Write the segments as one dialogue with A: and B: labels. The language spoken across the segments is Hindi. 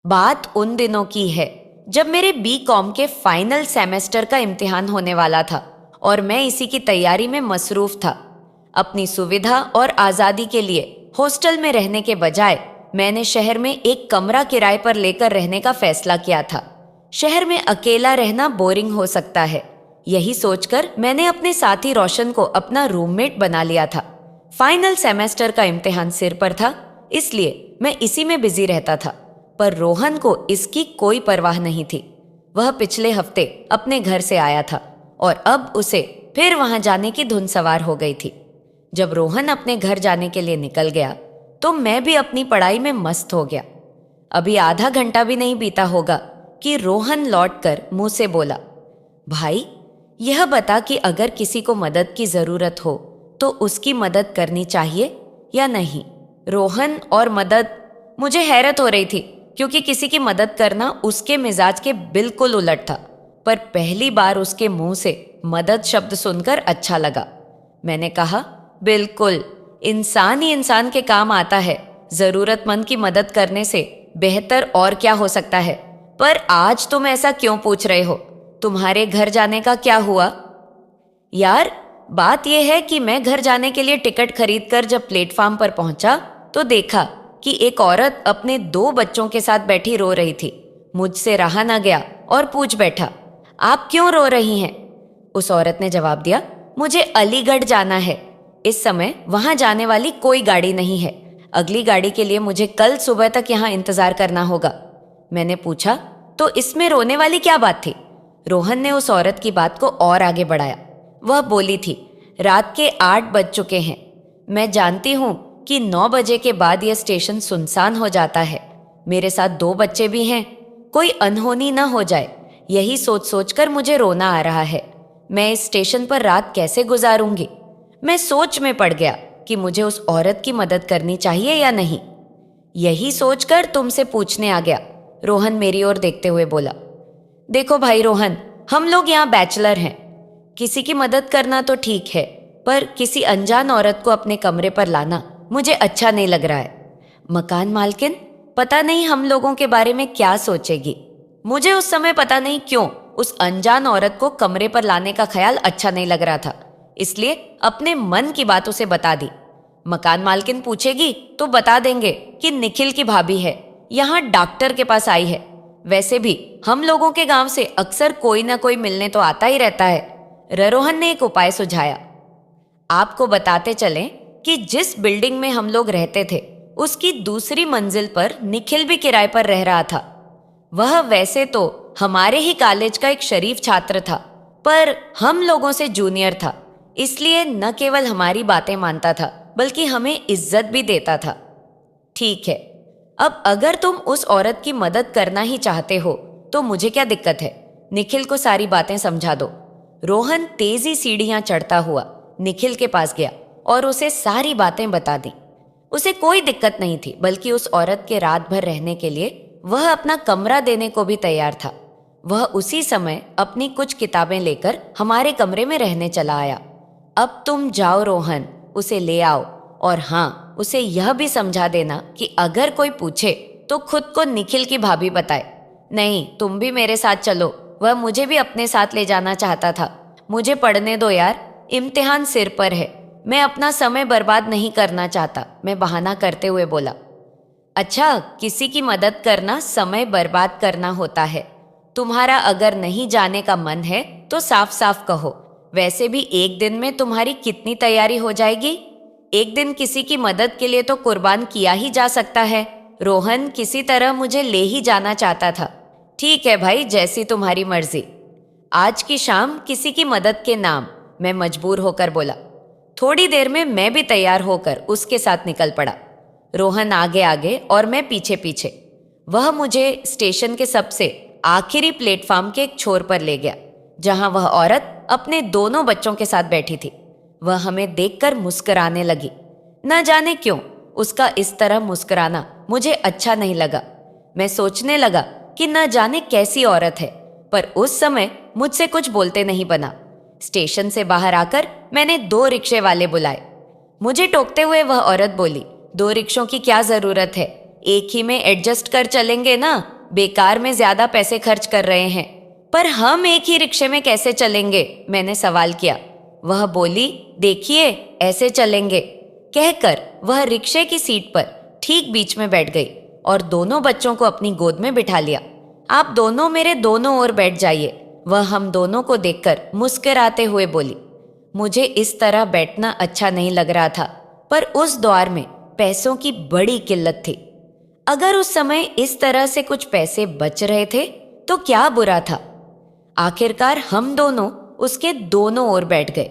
A: बात उन दिनों की है जब मेरे बीकॉम के फाइनल सेमेस्टर का इम्तिहान होने वाला था और मैं इसी की तैयारी में मसरूफ था। अपनी सुविधा और आज़ादी के लिए हॉस्टल में रहने के बजाय मैंने शहर में एक कमरा किराए पर लेकर रहने का फैसला किया था। शहर में अकेला रहना बोरिंग हो सकता है, यही सोचकर मैंने अपने साथी रोशन को अपना रूममेट बना लिया था। फाइनल सेमेस्टर का इम्तिहान सिर पर था, इसलिए मैं इसी में बिजी रहता था। पर रोहन को इसकी कोई परवाह नहीं थी। वह पिछले हफ्ते अपने घर से आया था और अब उसे फिर वहां जाने की धुन सवार हो गई थी। जब रोहन अपने घर जाने के लिए निकल गया तो मैं भी अपनी पढ़ाई में मस्त हो गया। अभी आधा घंटा भी नहीं बीता होगा कि रोहन लौटकर मुंह से बोला, भाई यह बता कि अगर किसी को मदद की जरूरत हो तो उसकी मदद करनी चाहिए या नहीं। रोहन और मदद, मुझे हैरत हो रही थी क्योंकि किसी की मदद करना उसके मिजाज के बिल्कुल उलट था, पर पहली बार उसके मुंह से मदद शब्द सुनकर अच्छा लगा। मैंने कहा, बिल्कुल, इंसान ही इंसान के काम आता है। जरूरतमंद की मदद करने से बेहतर और क्या हो सकता है। पर आज तुम ऐसा क्यों पूछ रहे हो? तुम्हारे घर जाने का क्या हुआ? यार, बात यह है कि मैं घर जाने के लिए टिकट खरीदकर जब प्लेटफॉर्म पर पहुंचा तो देखा कि एक औरत अपने 2 बच्चों के साथ बैठी रो रही थी। मुझसे रहा न गया और पूछ बैठा, आप क्यों रो रही हैं? उस औरत ने जवाब दिया, मुझे अलीगढ़ जाना है। इस समय वहां जाने वाली कोई गाड़ी नहीं है। अगली गाड़ी के लिए मुझे कल सुबह तक यहाँ इंतजार करना होगा। मैंने पूछा, तो इसमें रोने वाली क्या बात थी? रोहन ने उस औरत की बात को और आगे बढ़ाया। वह बोली थी, रात के 8 बज चुके हैं। मैं जानती हूँ कि 9 बजे के बाद यह स्टेशन सुनसान हो जाता है। मेरे साथ 2 बच्चे भी हैं, कोई अनहोनी न हो जाए, यही सोच सोचकर मुझे रोना आ रहा है। मैं इस स्टेशन पर रात कैसे गुजारूंगी? मैं सोच में पड़ गया कि मुझे उस औरत की मदद करनी चाहिए या नहीं। यही सोचकर तुमसे पूछने आ गया, रोहन मेरी ओर देखते हुए बोला। देखो भाई रोहन, हम लोग यहाँ बैचलर हैं। किसी की मदद करना तो ठीक है, पर किसी अनजान औरत को अपने कमरे पर लाना मुझे अच्छा नहीं लग रहा है। मकान मालकिन पता नहीं हम लोगों के बारे में क्या सोचेगी। मुझे उस समय पता नहीं क्यों उस अनजान औरत को कमरे पर लाने का ख्याल अच्छा नहीं लग रहा था, इसलिए अपने मन की बात उसे बता दी। मकान मालकिन पूछेगी तो बता देंगे कि निखिल की भाभी है, यहाँ डॉक्टर के पास आई है। वैसे भी हम लोगों के गांव से अक्सर कोई ना कोई मिलने तो आता ही रहता है। रोहन ने एक उपाय सुझाया। आपको बताते चलें कि जिस बिल्डिंग में हम लोग रहते थे उसकी दूसरी मंजिल पर निखिल भी किराए पर रह रहा था। वह वैसे तो हमारे ही कॉलेज का एक शरीफ छात्र था, पर हम लोगों से जूनियर था, इसलिए न केवल हमारी बातें मानता था बल्कि हमें इज्जत भी देता था। ठीक है, अब अगर तुम उस औरत की मदद करना ही चाहते हो तो मुझे क्या दिक्कत है? निखिल को सारी बातें समझा दो। रोहन तेजी सीढ़ियां चढ़ता हुआ निखिल के पास गया और उसे सारी बातें बता दी। उसे कोई दिक्कत नहीं थी, बल्कि उस औरत के रात भर रहने के लिए वह अपना कमरा देने को भी तैयार था। वह उसी समय अपनी कुछ किताबें लेकर हमारे कमरे में रहने चला आया। अब तुम जाओ रोहन, उसे ले आओ, और हाँ, उसे यह भी समझा देना कि अगर कोई पूछे तो खुद को निखिल की भाभी बताए। नहीं, तुम भी मेरे साथ चलो, वह मुझे भी अपने साथ ले जाना चाहता था। मुझे पढ़ने दो यार, इम्तिहान सिर पर है, मैं अपना समय बर्बाद नहीं करना चाहता, मैं बहाना करते हुए बोला। अच्छा, किसी की मदद करना समय बर्बाद करना होता है। तुम्हारा अगर नहीं जाने का मन है तो साफ साफ कहो। वैसे भी एक दिन में तुम्हारी कितनी तैयारी हो जाएगी? एक दिन किसी की मदद के लिए तो कुर्बान किया ही जा सकता है। रोहन किसी तरह मुझे ले ही जाना चाहता था। ठीक है भाई, जैसी तुम्हारी मर्जी। आज की शाम किसी की मदद के नाम, मैं मजबूर होकर बोला। थोड़ी देर में मैं भी तैयार होकर उसके साथ निकल पड़ा। रोहन आगे आगे और मैं पीछे पीछे। वह मुझे स्टेशन के सबसे आखिरी प्लेटफॉर्म के एक छोर पर ले गया, जहां वह औरत अपने दोनों बच्चों के साथ बैठी थी। वह हमें देखकर मुस्कुराने लगी। न जाने क्यों उसका इस तरह मुस्कुराना मुझे अच्छा नहीं लगा। मैं सोचने लगा कि न जाने कैसी औरत है, पर उस समय मुझसे कुछ बोलते नहीं बना। स्टेशन से बाहर आकर मैंने 2 रिक्शे वाले बुलाए। मुझे टोकते हुए वह औरत बोली, 2 रिक्शों की क्या जरूरत है? एक ही में एडजस्ट कर चलेंगे ना, बेकार में ज्यादा पैसे खर्च कर रहे हैं। पर हम एक ही रिक्शे में कैसे चलेंगे, मैंने सवाल किया। वह बोली, देखिए ऐसे चलेंगे। कहकर वह रिक्शे की सीट पर ठीक बीच में बैठ गई और दोनों बच्चों को अपनी गोद में बिठा लिया। आप दोनों मेरे दोनों ओर बैठ जाइए, वह हम दोनों को देखकर मुस्कुराते हुए बोली। मुझे इस तरह बैठना अच्छा नहीं लग रहा था, पर उस दौर में पैसों की बड़ी किल्लत थी। अगर उस समय इस तरह से कुछ पैसे बच रहे थे तो क्या बुरा था। आखिरकार हम दोनों उसके दोनों ओर बैठ गए।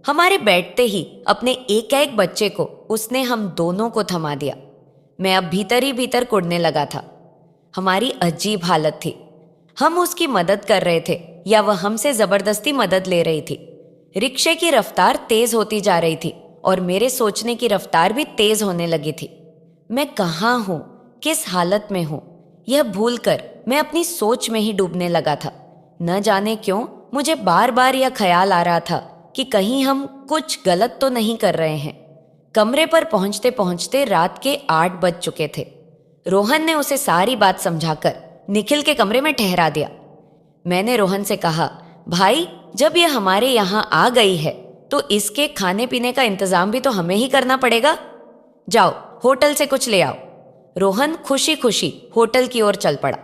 A: हमारे बैठते ही अपने एक एक बच्चे को उसने हम दोनों को थमा दिया। मैं अब भीतर ही भीतर कुड़ने लगा था। हमारी अजीब हालत थी। हम उसकी मदद कर रहे थे या वह हमसे जबरदस्ती मदद ले रही थी। रिक्शे की रफ्तार तेज होती जा रही थी और मेरे सोचने की रफ्तार भी तेज होने लगी थी। मैं कहाँ हूँ, किस हालत में हूँ, यह भूलकर मैं अपनी सोच में ही डूबने लगा था। न जाने क्यों मुझे बार बार यह ख्याल आ रहा था कि कहीं हम कुछ गलत तो नहीं कर रहे हैं। कमरे पर पहुंचते पहुंचते रात के 8 बज चुके थे। रोहन ने उसे सारी बात समझाकर निखिल के कमरे में ठहरा दिया। मैंने रोहन से कहा, भाई जब यह हमारे यहाँ आ गई है तो इसके खाने पीने का इंतजाम भी तो हमें ही करना पड़ेगा। जाओ होटल से कुछ ले आओ। रोहन खुशी खुशी होटल की ओर चल पड़ा।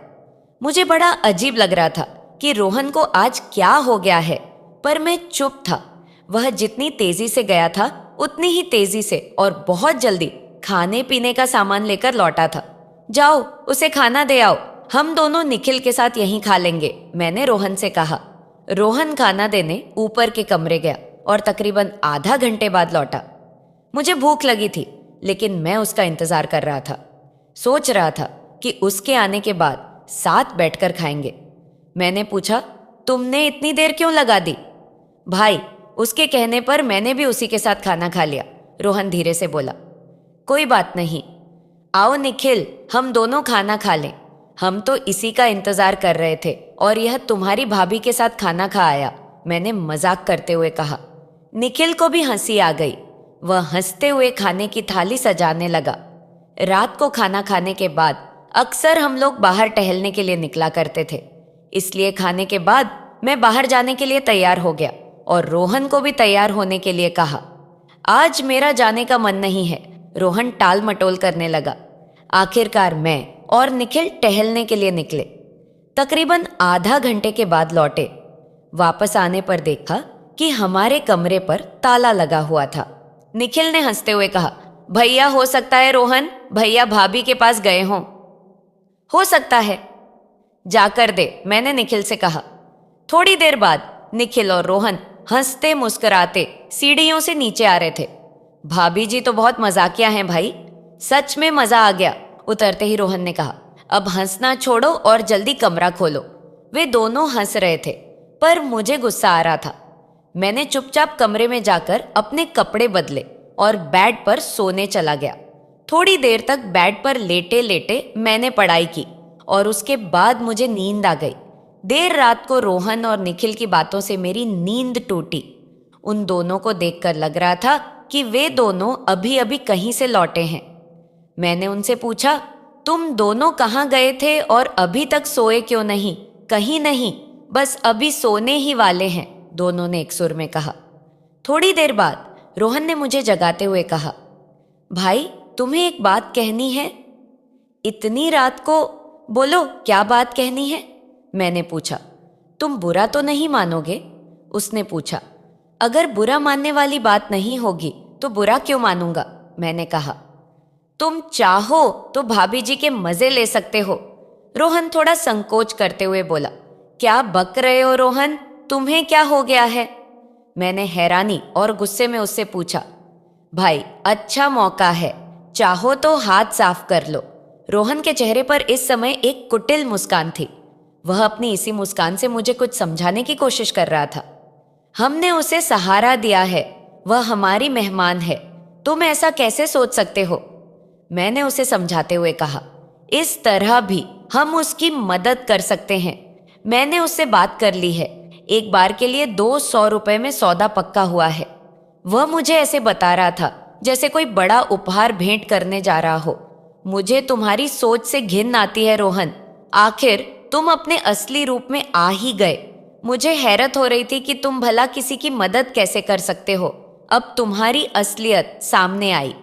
A: मुझे बड़ा अजीब लग रहा था कि रोहन को आज क्या हो गया है, पर मैं चुप था। वह जितनी तेजी से गया था उतनी ही तेजी से और बहुत जल्दी खाने पीने का सामान लेकर लौटा था। जाओ उसे खाना दे आओ, हम दोनों निखिल के साथ यहीं खा लेंगे, मैंने रोहन से कहा। रोहन खाना देने ऊपर के कमरे गया और तकरीबन आधा घंटे बाद लौटा। मुझे भूख लगी थी, लेकिन मैं उसका इंतजार कर रहा था। सोच रहा था कि उसके आने के बाद साथ बैठकर खाएंगे। मैंने पूछा, तुमने इतनी देर क्यों लगा दी? भाई उसके कहने पर मैंने भी उसी के साथ खाना खा लिया, रोहन धीरे से बोला। कोई बात नहीं, आओ निखिल हम दोनों खाना खा लें। हम तो इसी का इंतजार कर रहे थे और यह तुम्हारी भाभी के साथ खाना खा आया, मैंने मजाक करते हुए कहा। निखिल को भी हंसी आ गई। वह हंसते हुए खाने की थाली सजाने लगा। रात को खाना खाने के बाद अक्सर हम लोग बाहर टहलने के लिए निकला करते थे, इसलिए खाने के बाद मैं बाहर जाने के लिए तैयार हो गया और रोहन को भी तैयार होने के लिए कहा। आज मेरा जाने का मन नहीं है, रोहन टाल मटोल करने लगा। आखिरकार मैं और निखिल टहलने के लिए निकले। तकरीबन आधा घंटे के बाद लौटे। वापस आने पर देखा कि हमारे कमरे पर ताला लगा हुआ था। निखिल ने हंसते हुए कहा, भैया हो सकता है रोहन भैया भाभी के पास गए हों। हो सकता है, जाकर दे, मैंने निखिल से कहा। थोड़ी देर बाद निखिल और रोहन हंसते मुस्कुराते सीढ़ियों से नीचे आ रहे थे। भाभी जी तो बहुत मजाकिया हैं भाई, सच में मजा आ गया, उतरते ही रोहन ने कहा। अब हंसना छोड़ो और जल्दी कमरा खोलो। वे दोनों हंस रहे थे, पर मुझे गुस्सा आ रहा था। मैंने चुपचाप कमरे में जाकर अपने कपड़े बदले और बेड पर सोने चला गया। थोड़ी देर तक बेड पर लेटे लेटे मैंने पढ़ाई की और उसके बाद मुझे नींद आ गई। देर रात को रोहन और निखिल की बातों से मेरी नींद टूटी। उन दोनों को देखकर लग रहा था कि वे दोनों अभी अभी कहीं से लौटे हैं। मैंने उनसे पूछा, तुम दोनों कहाँ गए थे और अभी तक सोए क्यों नहीं? कहीं नहीं, बस अभी सोने ही वाले हैं, दोनों ने एक सुर में कहा। थोड़ी देर बाद रोहन ने मुझे जगाते हुए कहा, भाई तुम्हें एक बात कहनी है। इतनी रात को? बोलो क्या बात कहनी है? मैंने पूछा। तुम बुरा तो नहीं मानोगे? उसने पूछा। अगर बुरा मानने वाली बात नहीं होगी तो बुरा क्यों मानूंगा? मैंने कहा। तुम चाहो तो भाभी जी के मजे ले सकते हो, रोहन थोड़ा संकोच करते हुए बोला। क्या बक रहे हो रोहन, तुम्हें क्या हो गया है? मैंने हैरानी और गुस्से में उससे पूछा। भाई अच्छा मौका है, चाहो तो हाथ साफ कर लो। रोहन के चेहरे पर इस समय एक कुटिल मुस्कान थी। वह अपनी इसी मुस्कान से मुझे कुछ समझाने की कोशिश कर रहा था। हमने उसे सहारा दिया है, वह हमारी मेहमान है, तुम ऐसा कैसे सोच सकते हो? मैंने उसे समझाते हुए कहा। इस तरह भी हम उसकी मदद कर सकते हैं। मैंने उससे बात कर ली है, एक बार के लिए 200 रुपए में सौदा पक्का हुआ है। वह मुझे ऐसे बता रहा था जैसे कोई बड़ा उपहार भेंट करने जा रहा हो। मुझे तुम्हारी सोच से घिन आती है रोहन। आखिर तुम अपने असली रूप में आ ही गए। मुझे हैरत हो रही थी कि तुम भला किसी की मदद कैसे कर सकते हो। अब तुम्हारी असलियत सामने आई।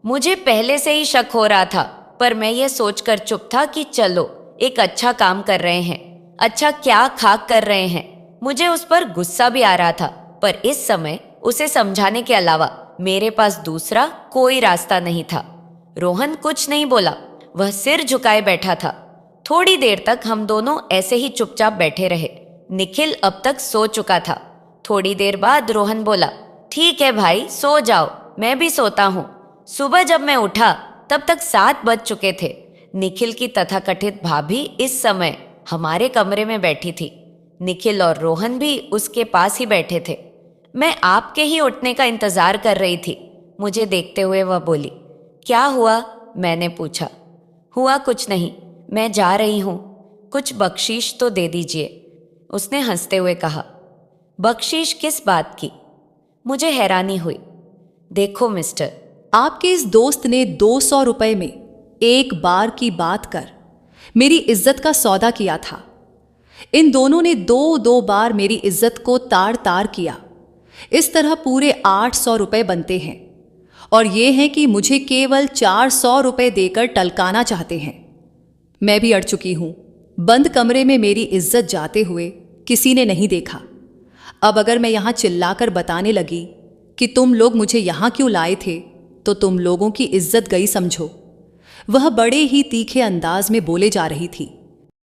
A: मुझे पहले से ही शक हो रहा था, पर मैं ये सोचकर चुप था कि चलो एक अच्छा काम कर रहे हैं। अच्छा क्या खाक कर रहे हैं। मुझे उस पर गुस्सा भी आ रहा था, पर इस समय उसे समझाने के अलावा मेरे पास दूसरा कोई रास्ता नहीं था। रोहन कुछ नहीं बोला, वह सिर झुकाए बैठा था। थोड़ी देर तक हम दोनों ऐसे ही चुपचाप बैठे रहे। निखिल अब तक सो चुका था। थोड़ी देर बाद रोहन बोला, ठीक है भाई, सो जाओ, मैं भी सोता हूँ। सुबह जब मैं उठा तब तक 7 बज चुके थे। निखिल की तथाकथित भाभी इस समय हमारे कमरे में बैठी थी। निखिल और रोहन भी उसके पास ही बैठे थे। मैं आपके ही उठने का इंतजार कर रही थी। मुझे देखते हुए वह बोली, क्या हुआ? मैंने पूछा। हुआ कुछ नहीं, मैं जा रही हूँ, कुछ बख्शीश तो दे दीजिए, उसने हंसते हुए कहा। बख्शीश किस बात की? मुझे हैरानी हुई। देखो मिस्टर,
B: आपके इस दोस्त ने 200 रुपए में एक बार की बात कर मेरी इज्जत का सौदा किया था। इन दोनों ने 2 बार मेरी इज्जत को तार तार किया। इस तरह पूरे 800 रुपए बनते हैं, और ये है कि मुझे केवल 400 रुपए देकर टलकाना चाहते हैं। मैं भी अड़ चुकी हूं। बंद कमरे में मेरी इज्जत जाते हुए किसी ने नहीं देखा। अब अगर मैं यहां चिल्लाकर बताने लगी कि तुम लोग मुझे यहां क्यों लाए थे, तो तुम लोगों की इज्जत गई समझो। वह बड़े ही तीखे अंदाज में बोले जा रही थी।